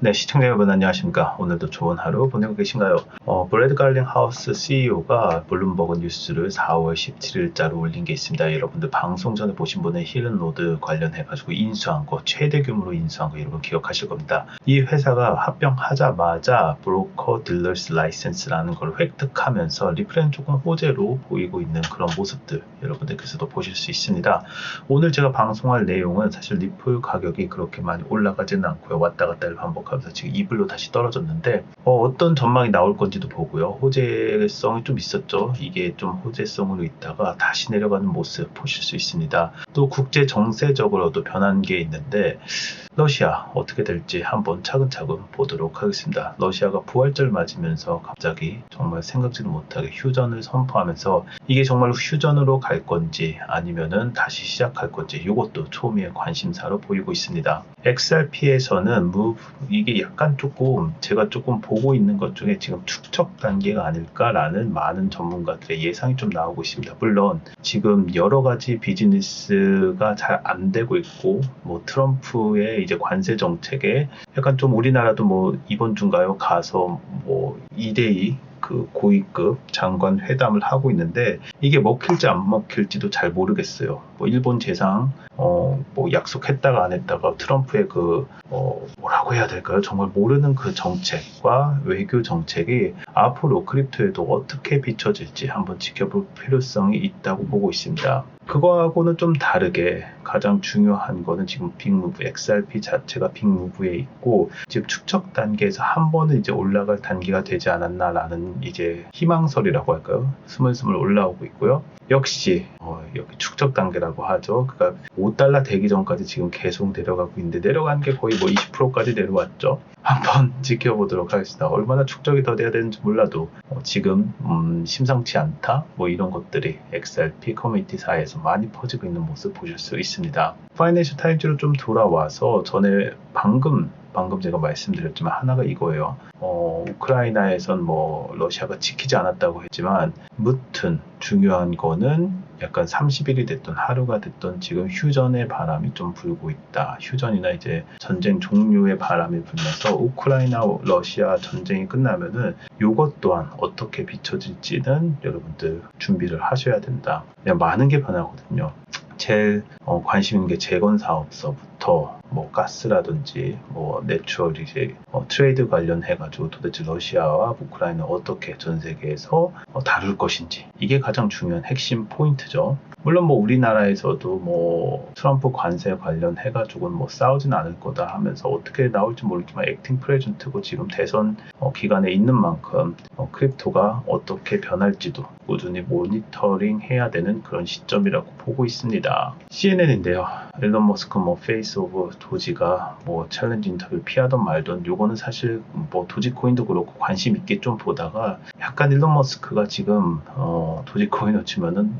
네, 시청자 여러분 안녕하십니까. 오늘도 좋은 하루 보내고 계신가요? 브래드 갈링하우스 CEO가 블룸버그 뉴스를 4월 17일자로 올린 게 있습니다. 여러분들 방송 전에 보신 분은 힐른로드 관련해가지고 인수한 거, 최대 규모로 인수한 거 여러분 기억하실 겁니다. 이 회사가 합병하자마자 브로커 딜러스 라이센스라는 걸 획득하면서 리플은 조금 호재로 보이고 있는 그런 모습들 여러분들께서도 보실 수 있습니다. 오늘 제가 방송할 내용은 사실 리플 가격이 그렇게 많이 올라가지는 않고요. 왔다 갔다를 반복하면서 지금 2불로 다시 떨어졌는데 어떤 전망이 나올 건지도 보고요. 호재성이 좀 있었죠. 이게 좀 호재성으로 있다가 다시 내려가는 모습 보실 수 있습니다. 또 국제 정세적으로도 변한 게 있는데 러시아 어떻게 될지 한번 차근차근 보도록 하겠습니다. 러시아가 부활절 맞으면서 갑자기 정말 생각지도 못하게 휴전을 선포하면서 이게 정말 휴전으로 갈 건지 아니면은 다시 시작할 건지 이것도 초미의 관심사로 보이고 있습니다. XRP에서는 이게 약간 조금 제가 조금 보고 있는 것 중에 지금 축적 단계가 아닐까라는 많은 전문가들의 예상이 좀 나오고 있습니다. 물론 지금 여러 가지 비즈니스가 잘 안 되고 있고 뭐 트럼프의 이제 관세 정책에 약간 좀 우리나라도 뭐 이번 주인가요 가서 뭐 2대2 그 고위급 장관 회담을 하고 있는데 이게 먹힐지 안 먹힐지도 잘 모르겠어요. 뭐 일본 재상 뭐 약속했다가 안 했다가 트럼프의 그 뭐라고 해야 될까요? 정말 모르는 그 정책과 외교 정책이 앞으로 크립토에도 어떻게 비춰질지 한번 지켜볼 필요성이 있다고 보고 있습니다. 그거하고는 좀 다르게 가장 중요한 거는 지금 빅무브, XRP 자체가 빅무브에 있고 지금 축적 단계에서 한 번은 이제 올라갈 단계가 되지 않았나라는 이제 희망설이라고 할까요? 스물스물 올라오고 있고요. 역시 여기 축적 단계라고 하죠. 그러니까 5달러 되기 전까지 지금 계속 내려가고 있는데 내려간 게 거의 뭐 20%까지 내려왔죠. 한번 지켜보도록 하겠습니다. 얼마나 축적이 더 돼야 되는지 몰라도 지금 심상치 않다 뭐 이런 것들이 XRP 커뮤니티사에서 많이 퍼지고 있는 모습 보실 수 있습니다. 파이낸셜 타임즈로 좀 돌아와서 전에 방금 제가 말씀드렸지만 하나가 이거예요. 우크라이나에선 뭐 러시아가 지키지 않았다고 했지만 무튼 중요한 거는 약간 30일이 됐던 하루가 됐던 지금 휴전의 바람이 좀 불고 있다. 휴전이나 이제 전쟁 종료의 바람이 불면서 우크라이나 러시아 전쟁이 끝나면은 이것 또한 어떻게 비춰질지는 여러분들 준비를 하셔야 된다. 그냥 많은 게 변하거든요. 제일 관심 있는 게 재건 사업서부터 뭐 가스라든지 뭐 내추럴 이제 트레이드 관련해가지고 도대체 러시아와 우크라이나 어떻게 전 세계에서 다룰 것인지 이게 가장 중요한 핵심 포인트죠. 물론 뭐 우리나라에서도 뭐 트럼프 관세 관련해가지고는 뭐 싸우진 않을 거다 하면서 어떻게 나올지 모르지만 액팅 프레젠트고 지금 대선 기간에 있는 만큼 크립토가 어떻게 변할지도 꾸준히 모니터링 해야 되는 그런 시점이라고 보고 있습니다. CNN인데요. 일론 머스크 뭐 페이스 오브 도지가 뭐 챌린지 인터뷰 피하던 말던 요거는 사실 뭐 도지코인도 그렇고 관심 있게 좀 보다가 약간 일론 머스크가 지금 도지코인을 치면은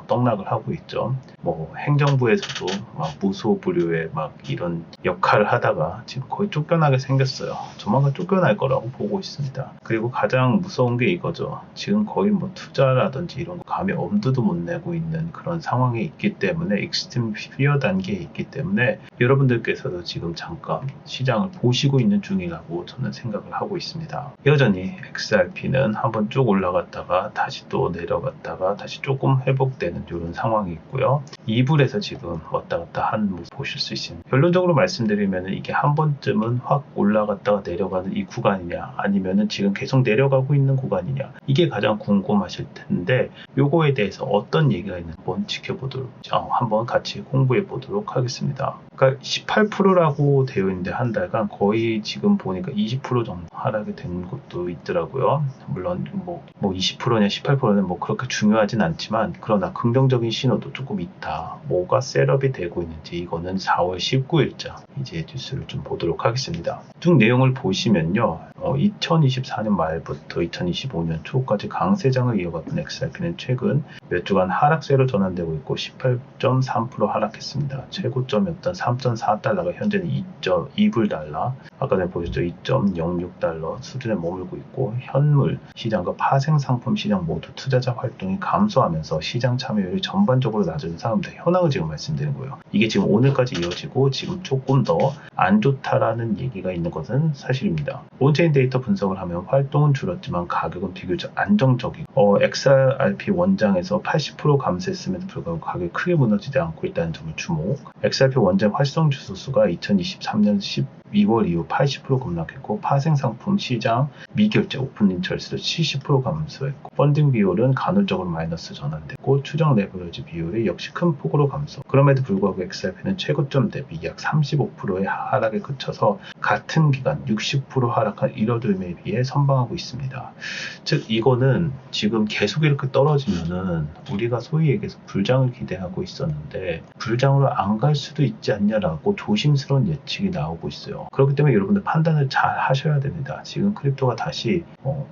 떡락을 하고 있죠. 뭐 행정부에서도 막 무소불위의 막 이런 역할을 하다가 지금 거의 쫓겨나게 생겼어요. 조만간 쫓겨날 거라고 보고 있습니다. 그리고 가장 무서운 게 이거죠. 지금 거의 뭐 투자라든지 이런 거 감히 엄두도 못 내고 있는 그런 상황에 있기 때문에 익스트림 피어 단계에 있기 때문에 여러분들께서도 지금 잠깐 시장을 보시고 있는 중이라고 저는 생각을 하고 있습니다. 여전히 XRP는 한번 쭉 올라갔다가 다시 또 내려갔다가 다시 조금 회복되는 이런 상황이 있고요. 2불에서 지금 왔다 갔다 하는 모습 보실 수 있습니다. 결론적으로 말씀드리면 이게 한 번쯤은 확 올라갔다가 내려가는 이 구간이냐 아니면은 지금 계속 내려가고 있는 구간이냐 이게 가장 궁금하실 텐데 요거에 대해서 어떤 얘기가 있는지 한번 지켜보도록 한번 같이 공부해 보도록 하겠습니다. 그러니까 18%라고 되어 있는데 한 달간 거의 지금 보니까 20% 정도 하락이 된 것도 있더라고요. 물론 뭐 20%냐 18%냐 뭐 그렇게 중요하진 않지만 그러나 긍정적인 신호도 조금 있다. 뭐가 셋업이 되고 있는지 이거는 4월 19일자 이제 뉴스를 좀 보도록 하겠습니다. 쭉 내용을 보시면요. 2024년 말부터 2025년 초까지 강세장을 이어갔던 XRP는 최근 몇 주간 하락세로 전환되고 있고 18.3% 하락했습니다. 최고점이었던 3.4달러가 현재는 2.2불, 아까 전에 보셨죠? 2.06달러 수준에 머물고 있고, 현물 시장과 파생상품 시장 모두 투자자 활동이 감소하면서 시장 참여율이 전반적으로 낮은 상황입니다. 현황을 지금 말씀드리는 거예요. 이게 지금 오늘까지 이어지고 지금 조금 더 안 좋다라는 얘기가 있는 것은 사실입니다. 온체인 데이터 분석을 하면 활동은 줄었지만 가격은 비교적 안정적이고 XRP 원장에서 80% 감소했음에도 불구하고 가격이 크게 무너지지 않고 있다는 점을 주목. XRP 원장 활성 주소수가 2023년 12월 이후 80% 급락했고, 파생상품 시장 미결제 오픈 인터레스트 70% 감소했고, 펀딩 비율은 간헐적으로 마이너스 전환됐고, 추정 레버리지 비율이 역시 큰 폭으로 감소. 그럼에도 불구하고 XRP는 최고점 대비 약 35%의 하락에 그쳐서 같은 기간 60% 하락한 1월 매비에 선방하고 있습니다. 즉 이거는 지금 계속 이렇게 떨어지면은 우리가 소위 얘기해서 불장을 기대하고 있었는데 불장으로 안 갈 수도 있지 않냐라고 조심스러운 예측이 나오고 있어요. 그렇기 때문에 여러분들 판단을 잘 하셔야 됩니다. 지금 크립토가 다시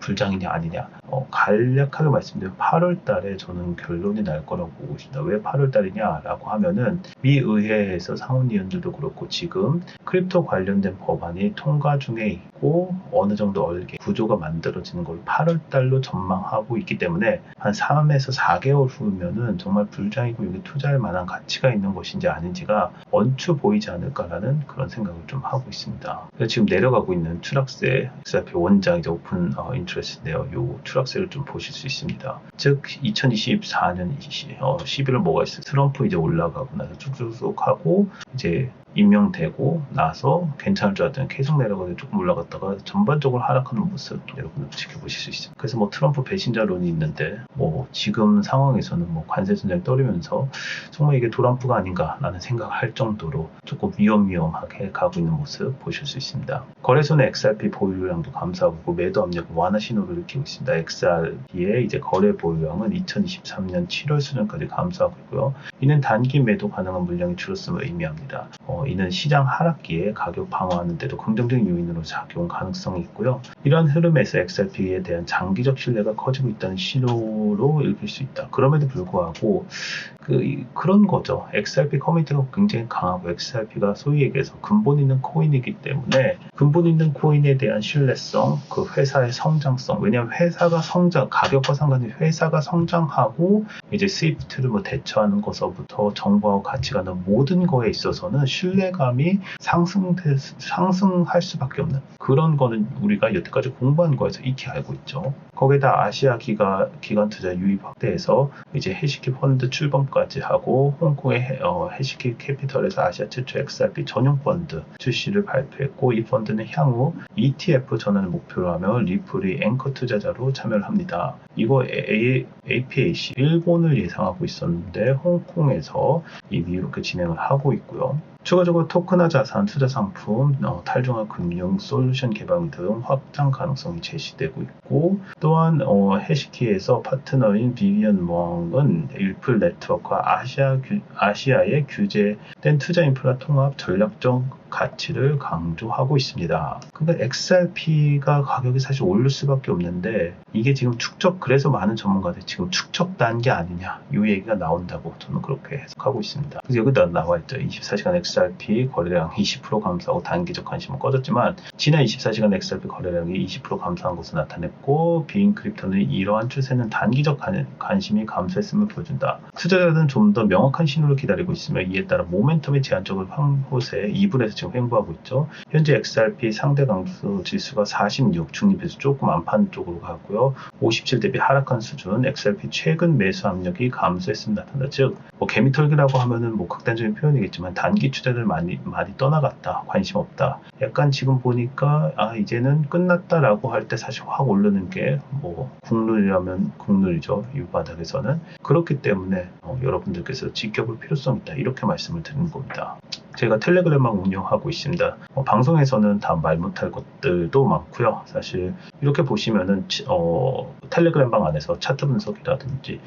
불장이냐 아니냐, 간략하게 말씀드리면 8월 달에 저는 결론이 날 거라고 보고 있습니다. 왜 8월 달이냐 라고 하면은 미 의회에서 상원의원들도 그렇고 지금 크립토 관련된 법안이 통과 중에 있고 어느 정도 얼개 구조가 만들어지는 걸 8월 달로 전망하고 있기 때문에 한 3에서 4개월 후면은 정말 불장이고 여기 투자할 만한 가치가 있는 것인지 아닌지가 얼추 보이지 않을까라는 그런 생각을 좀 하고 있습니다. 지금 내려가고 있는 추락세 XRP 원장 이제 오픈 인트레스트인데요. 이 추락세를 좀 보실 수 있습니다. 즉 2024년 11월 뭐가 있어요? 트럼프 이제 올라가고 나서 쭉쭉쭉 하고 이제 임명되고 나서 괜찮을 줄 알았더니 계속 내려가서 조금 올라갔다가 전반적으로 하락하는 모습 여러분들 지켜보실 수 있습니다. 그래서 뭐 트럼프 배신자론이 있는데 뭐 지금 상황에서는 뭐 관세 전쟁이 떨이면서 정말 이게 트럼프가 아닌가라는 생각을 할 정도로 조금 위험하게 가고 있는 모습 보실 수 있습니다. 거래소는 XRP 보유량도 감소하고 매도 압력 완화 신호를 일으키고 있습니다. XRP의 이제 거래 보유량은 2023년 7월 수준까지 감소하고 있고요. 이는 단기 매도 가능한 물량이 줄었음을 의미합니다. 이는 시장 하락기에 가격 방어하는 데도 긍정적인 요인으로 작용 가능성이 있고요. 이러한 흐름에서 XRP에 대한 장기적 신뢰가 커지고 있다는 신호로 읽을 수 있다. 그럼에도 불구하고 그런 거죠. XRP 커뮤니티가 굉장히 강하고 XRP가 소위 얘기해서 근본 있는 코인이기 때문에 근본 있는 코인에 대한 신뢰성, 그 회사의 성장성, 왜냐하면 회사가 가격과 상관없이 회사가 성장하고 이제 스위프트를 뭐 대처하는 것서부터 정보하고 가치가 있는 모든 거에 있어서는 신뢰감이 상승할 수밖에 없는 그런 거는 우리가 여태까지 공부한 거에서 익히 알고 있죠. 거기에다 아시아 기관 투자 유입 확대해서 이제 해시키 펀드 출범까지 하고 홍콩의 해시키 캐피털에서 아시아 최초 XRP 전용 펀드 출시를 발표했고, 이 펀드는 향후 ETF 전환을 목표로 하며 리플이 앵커 투자자로 참여를 합니다. 이거 APAC 일본을 예상하고 있었는데 홍콩에서 이미 이렇게 진행을 하고 있고요. 추가적으로 토큰화 자산, 투자 상품, 탈중앙 금융, 솔루션 개발 등 확장 가능성이 제시되고 있고, 또한 해시키에서 파트너인 비비언 멍은 일플 네트워크와 아시아의 규제된 투자 인프라 통합 전략적 가치를 강조하고 있습니다. 근데 XRP가 가격이 사실 오를 수밖에 없는데 이게 지금 그래서 많은 전문가들이 지금 축적 단계 아니냐 이 얘기가 나온다고 저는 그렇게 해석하고 있습니다. 그래서 여기다 나와 있죠. 24시간 XRP 거래량 20% 감소하고 단기적 관심은 꺼졌지만 지난 24시간 XRP 거래량이 20% 감소한 것을 나타냈고, 비인 크립토는 이러한 추세는 단기적 관심이 감소했음을 보여준다. 투자자들은 좀 더 명확한 신호를 기다리고 있으며 이에 따라 모멘텀이 제한적으로 황호세 2분에서 지금 횡보하고 있죠. 현재 XRP 상대 강수 지수가 46, 중립에서 조금 안판 쪽으로 가고요. 57 대비 하락한 수준, XRP 최근 매수 압력이 감소했습니다. 즉, 개미털기라고 하면은 극단적인 표현이겠지만 단기 투자들 많이 떠나갔다, 관심 없다. 약간 지금 보니까 이제는 끝났다라고 할 때 사실 확 오르는 게 국룰이라면 국룰이죠. 이 바닥에서는 그렇기 때문에 여러분들께서 지켜볼 필요성이 있다. 이렇게 말씀을 드리는 겁니다. 제가 텔레그램방 운영하고 있습니다. 방송에서는 다 말 못할 것들도 많고요. 사실 이렇게 보시면은 텔레그램방 안에서 차트 분석이라든지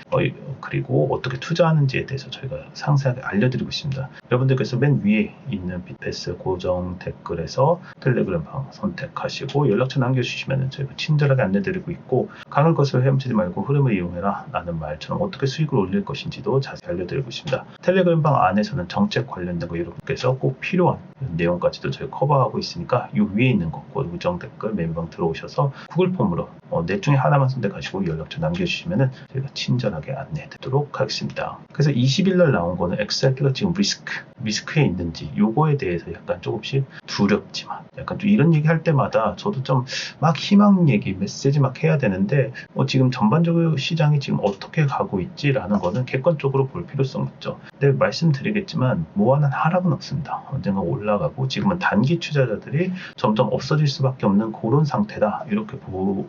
그리고 어떻게 투자하는지에 대해서 저희가 상세하게 알려드리고 있습니다. 여러분들께서 맨 위에 있는 빅패스 고정 댓글에서 텔레그램방 선택하시고 연락처 남겨주시면 저희가 친절하게 안내드리고 있고, 강을 것을 헤엄치지 말고 흐름을 이용해라 라는 말처럼 어떻게 수익을 올릴 것인지도 자세히 알려드리고 있습니다. 텔레그램방 안에서는 정책 관련된 거 여러분께서 꼭 필요한 내용까지도 저희 커버하고 있으니까 이 위에 있는 거 고정 댓글 메일방 들어오셔서 구글 폼으로 넷 중에 하나만 선택하시고 연락처 남겨주시면 저희가 친절하게 안내해드리도록 하겠습니다. 그래서 20일날 나온 거는 XRP가 지금 리스크에 있는지 요거에 대해서 약간 조금씩 두렵지만, 약간 좀 이런 얘기 할 때마다 저도 좀 막 희망 얘기 메시지 막 해야 되는데 지금 전반적으로 시장이 지금 어떻게 가고 있지라는 거는 객관적으로 볼 필요성 있죠. 근데 말씀드리겠지만 무한한 하락은 없습니다. 언젠가 올라가고 지금은 단기 투자자들이 점점 없어질 수밖에 없는 그런 상태다, 이렇게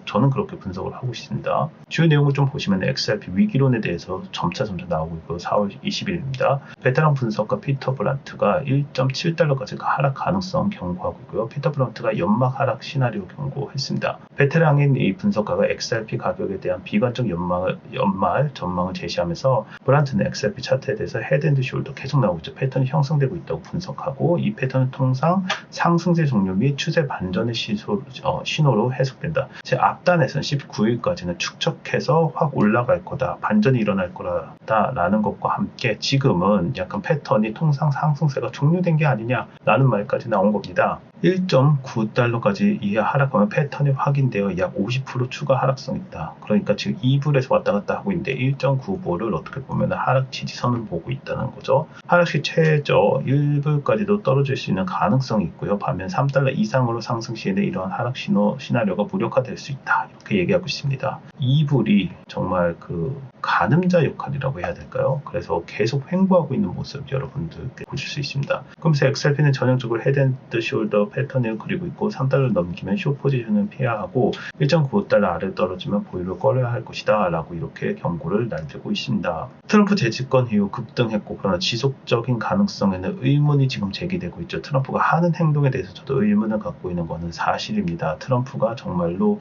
저는 그렇게 분석을 하고 있습니다. 주요 내용을 좀 보시면 XRP 위기론에 대해서 점차 나오고 있고, 4월 20일입니다. 베테랑 분석가 피터 브란트가 1.7달러까지 하락 가능성 경고하고 있고요. 피터 브란트가 연막 하락 시나리오 경고했습니다. 베테랑인 이 분석가가 XRP 가격에 대한 비관적 연말 전망을 제시하면서 브란트는 XRP 차트에 대해서 헤드앤숄더 계속 나오고 있죠. 패턴이 형성되고 있다고 분석하고, 이 패턴은 통상 상승세 종료 및 추세 반전의 신호로 해석된다. 제 앞단에서는 19일까지는 축적해서 확 올라갈 거다, 반전이 일어날 거다라는 것과 함께 지금은 약간 패턴이 통상 상승세가 종료된 게 아니냐라는 말까지 나온 겁니다. 1.9달러까지 이하 하락하면 패턴이 확인되어 약 50% 추가 하락성 있다. 그러니까 지금 2불에서 왔다 갔다 하고 있는데 1.9불을 어떻게 보면 하락 지지선을 보고 있다는 거죠. 하락시 최저 1불까지도 떨어질 수 있는 가능성이 있고요. 반면 3달러 이상으로 상승 시에는 이러한 하락 시나리오가 무력화될 수 있다, 이렇게 얘기하고 있습니다. 2불이 정말 그 가늠자 역할이라고 해야 될까요? 그래서 계속 횡보하고 있는 모습 여러분들께 보실 수 있습니다. 그러면서 XRP는 전형적으로 헤드앤숄더 패턴을 그리고 있고, 3달러 넘기면 숏 포지션은 피해야 하고 1.95달러 아래 떨어지면 보유를 꺼려야 할 것이다 라고 이렇게 경고를 날리고 있습니다. 트럼프 재집권 이후 급등했고, 그러나 지속적인 가능성에는 의문이 지금 제기되고 있죠. 트럼프가 하는 행동에 대해서 저도 의문을 갖고 있는 것은 사실입니다. 트럼프가 정말로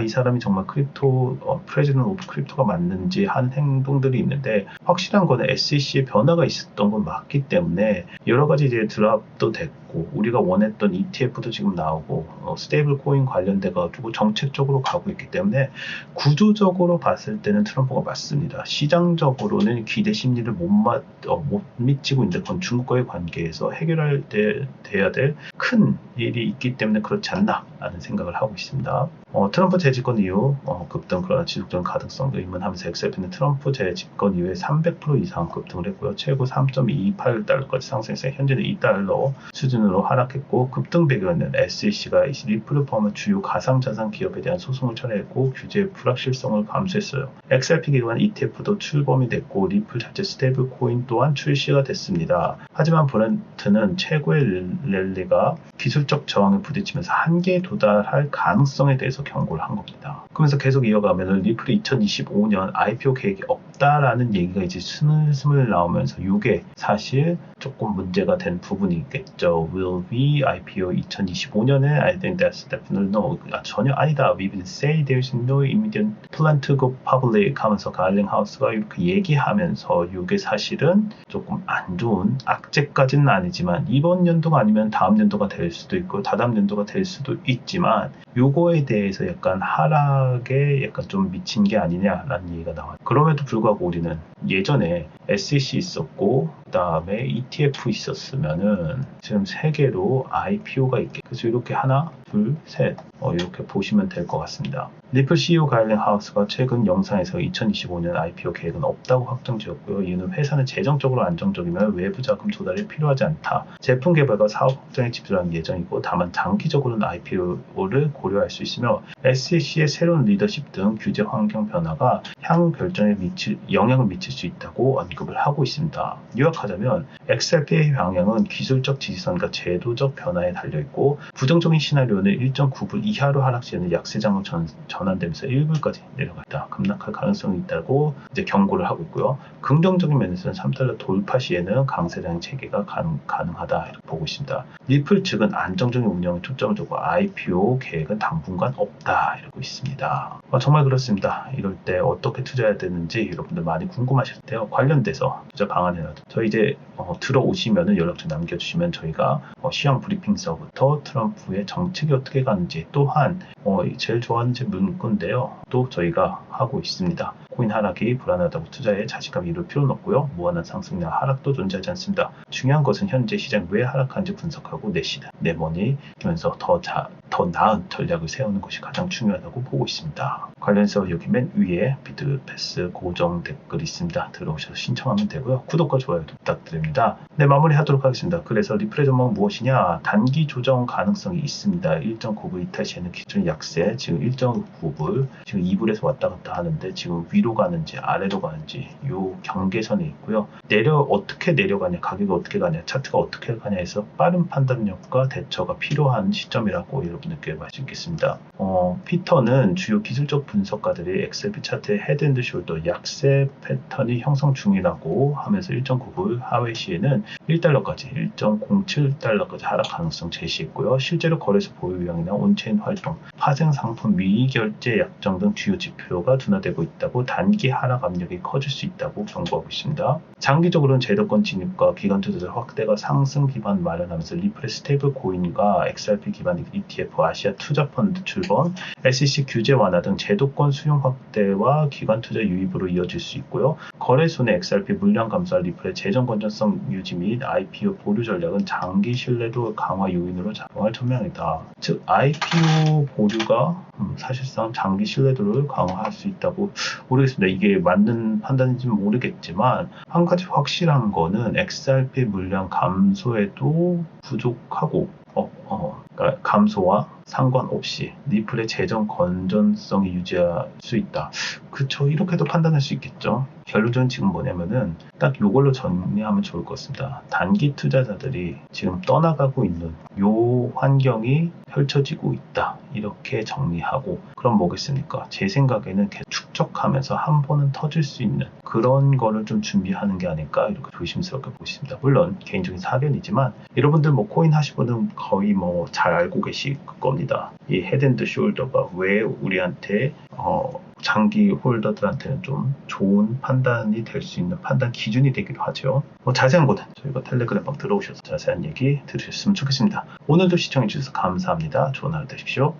이 사람이 정말 프레지던트 오브 크립토가 맞는지 하는 행동들이 있는데, 확실한 거는 SEC의 변화가 있었던 건 맞기 때문에 여러 가지 이제 드랍도 됐고, 우리가 원했던 ETF도 지금 나오고 스테이블 코인 관련돼 가지고 정책적으로 가고 있기 때문에 구조적으로 봤을 때는 트럼프가 맞습니다. 시장적으로는 기대 심리를 못 미치고 있는데, 그건 중국과의 관계에서 돼야 될 큰 일이 있기 때문에 그렇지 않나 라는 생각을 하고 있습니다. 트럼프 재집권 이후 급등, 그러나 지속적인 가능성도 의문하면서 XRP는 트럼프 재집권 이후에 300% 이상 급등을 했고요. 최고 3.28달러까지 상승해서 현재는 2달러 수준으로 하락했고, 급등 배경에는 SEC가 리플을 포함한 주요 가상자산 기업에 대한 소송을 철회했고 규제의 불확실성을 감수했어요. XRP 기반 ETF도 출범이 됐고 리플 자체 스테이블 코인 또한 출시가 됐습니다. 하지만 브랜트는 최고의 랠리가 기술적 저항에 부딪히면서 한계에 도달할 가능성에 대해서 경고를 한 겁니다. 그러면서 계속 이어가면 리플이 2025년 IPO 계획이 없다라는 얘기가 이제 스물스물 나오면서 이게 사실 조금 문제가 된 부분이 있겠죠. Will we IPO 2025년에 I think that's definitely no. 전혀 아니다. We will say there's no immediate plan to go public 하면서 가일링 하우스가 이렇게 얘기하면서 이게 사실은 조금 안 좋은, 악재까지는 아니지만 이번 연도가 아니면 다음 연도가 될 수도 있고 다다음 연도가 될 수도 있지만 요거에 대해서 약간 하락에 약간 좀 미친 게 아니냐라는 얘기가 나와요. 그럼에도 불구하고 우리는 예전에 SEC 있었고 그 다음에 ETF 있었으면은 지금 3개로 IPO가 있게, 그래서 이렇게 하나, 둘, 셋 이렇게 보시면 될 것 같습니다. 리플 CEO 가일링 하우스가 최근 영상에서 2025년 IPO 계획은 없다고 확정지었고요. 이유는 회사는 재정적으로 안정적이면 외부 자금 조달이 필요하지 않다. 제품 개발과 사업 확장에 집중할 예정이고 다만 장기적으로는 IPO를 고려할 수 있으며 SEC의 새로운 리더십 등 규제 환경 변화가 향후 결정에 영향을 미칠 수 있다고 언급을 하고 있습니다. 이와 요약하자면 XRP의 방향은 기술적 지지선과 제도적 변화에 달려있고 부정적인 시나리오는 1.9불 이하로 하락 시에는 약세장으로 전환되면서 1불까지 내려갔다. 급락할 가능성이 있다고 이제 경고를 하고 있고요. 긍정적인 면에서는 3달러 돌파 시에는 강세장 체계가 가능하다 이렇게 보고 있습니다. 리플 측은 안정적인 운영에 초점을 두고 IPO 계획은 당분간 없다 이러고 있습니다. 정말 그렇습니다. 이럴 때 어떻게 투자해야 되는지 여러분들 많이 궁금하실 텐데요. 관련돼서 투자 방안이라도 저희 이제 들어오시면 연락 좀 남겨주시면 저희가 시황 브리핑서부터 트럼프의 정책이 어떻게 가는지 또한 제일 좋아하는 제 문구인데요. 또 저희가 하고 있습니다. 코인 하락이 불안하다고 투자에 자신감 이룰 필요는 없고요. 무한한 상승이나 하락도 존재하지 않습니다. 중요한 것은 현재 시장 왜 하락하는지 분석하고 내 머니 면서 더 나은 전략을 세우는 것이 가장 중요하다고 보고 있습니다. 관련해서 여기 맨 위에 비트패스 고정 댓글 있습니다. 들어오셔서 신청하면 되고요. 구독과 좋아요도 부탁드립니다. 네, 마무리하도록 하겠습니다. 그래서 리플의 전망은 무엇이냐? 단기 조정 가능성이 있습니다. 1.9불 이탈 시에는 기존 약세, 지금 1.9불, 지금 2불에서 왔다 갔다 하는데 지금 위로 가는지 아래로 가는지 요 경계선에 있고요. 어떻게 내려가냐, 가격이 어떻게 가냐, 차트가 어떻게 가냐 해서 빠른 판단력과 대처가 필요한 시점이라고 여러분들께 말씀드리겠습니다. 피터는 주요 기술적 분석가들이 XRP 차트의 헤드앤드숄더 약세 패턴이 형성 중이라고 하면서 1.9불 하회 시에는 1달러까지 1.07달러까지 하락 가능성 제시했고요. 실제로 거래소 보유 유형이나 온체인 활동, 파생 상품 미결제 약정 등 주요 지표가 둔화되고 있다고 단기 하락 압력이 커질 수 있다고 경고하고 있습니다. 장기적으로는 제도권 진입과 기관 투자자 확대가 상승 기반 마련하면서 리플의 스테이블 코인과 XRP 기반 ETF, 아시아 투자 펀드 출범, SEC 규제 완화 등 제도권 수용 확대와 기관 투자 유입으로 이어질 수 있고요. 거래소 내 XRP 물량 감소와 리플의 재정 건전성 유지 및 IPO 보류 전략은 장기 신뢰도 강화 요인으로 작용할 전망이다. 즉 IPO 보류가 사실상 장기 신뢰도를 강화할 수 있다고 모르겠습니다. 이게 맞는 판단인지는 모르겠지만 한 가지 확실한 거는 XRP 물량 감소에도 부족하고 그러니까 감소와 상관없이 리플의 재정 건전성이 유지할 수 있다. 그쵸, 이렇게도 판단할 수 있겠죠. 결론적으로 지금 뭐냐면은 딱 이걸로 정리하면 좋을 것 같습니다. 단기 투자자들이 지금 떠나가고 있는 요 환경이 펼쳐지고 있다. 이렇게 정리하고, 그럼 뭐겠습니까? 제 생각에는 계속 축적하면서 한 번은 터질 수 있는 그런 거를 좀 준비하는 게 아닐까 이렇게 조심스럽게 보십니다. 물론 개인적인 사견이지만 여러분들 코인 하시는 분은 거의 잘 알고 계실 겁니다. 이 헤드앤드숄더가 왜 우리한테 장기 홀더들한테는 좀 좋은 판단이 될 수 있는 판단 기준이 되기도 하죠. 자세한 거는 저희가 텔레그램방 들어오셔서 자세한 얘기 들으셨으면 좋겠습니다. 오늘도 시청해주셔서 감사합니다. 좋은 하루 되십시오.